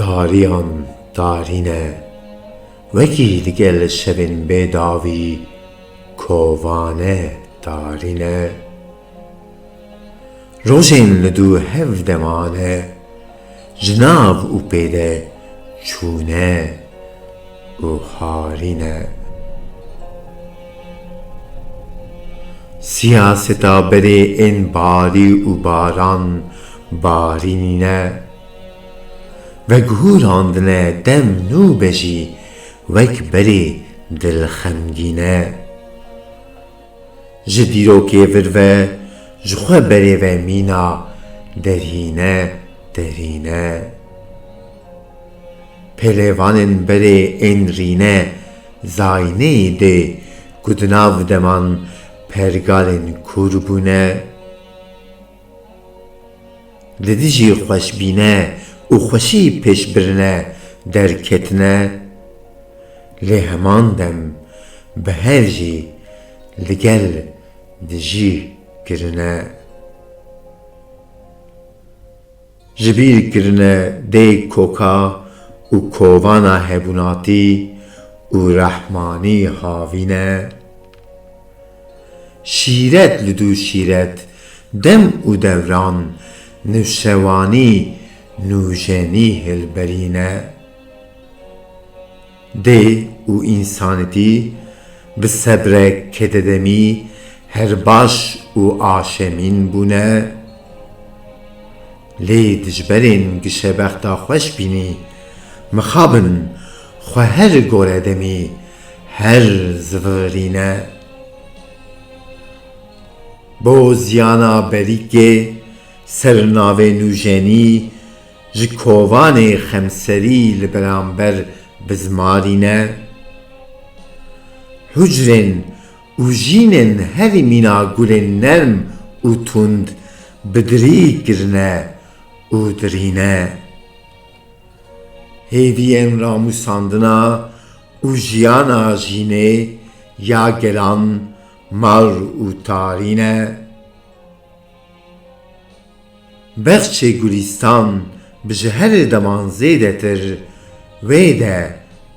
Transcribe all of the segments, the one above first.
tariyan darine vekî digel şevin bêdavî kovane darine rojên li dû hev demane ji nav û pêde çûne û harîne. Siyaseta berê ên barî û baran barînîne veguhûrandine dem nû bejî wek berê dilxemgîne. Ji dîrokê vir ve ji xwe berê ve mîna derhîne derîne. Pêlêvanên berê ên rîne zayneyê dê ku di nav deman pergalên kûr bûne. Li dijî xweşbîne û xweşî pêşbirine derketine lê heman dem bi her jî li gel dijî kirine. Ji bîr kirine dê koka û kovana hebûnatî û rehmanî havîne. Şîret li dû şîret dem û devran nûşewanî nûjenî hilberîne. Dê û însanîtî bi sebrek kededemî herbaş û aşemîn bûne. Lê dijberên gişebexta xweş bînî mixabin xwe her gore demî her zivîrîne. Bo ziyana berîkê sernavê nûjenî ji kovanê xemserî li beramber bizmarîne. Hucrên û jînên herî mîna gulên nerm û tund bi dirî kirine û dirîne. Hêviyên ramûsandina û jiyana jînê ya gelan mar û tarîne. Bexçê gulîstan bi ji her deman zêdetir wê de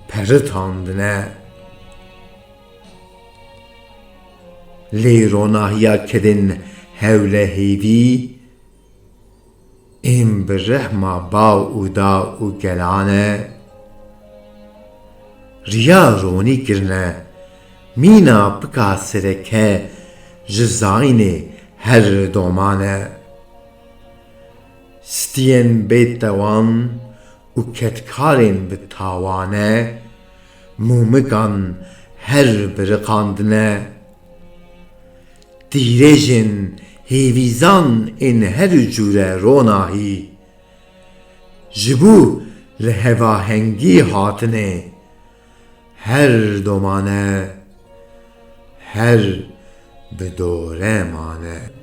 peritandine. Lê ronahiya kedên hewle hêvî ên bi rehma bav û da û gelane. Riya ronî kirine mîna pika sereke ji zaynê her domane. Stiyên bêtewan û ketkarên bi tawane mûmikan her biriqandine. Dîrêjên hêvîzan ên her cûre ronahî ji bo li hevahengî hatine her domane her bi dore mane.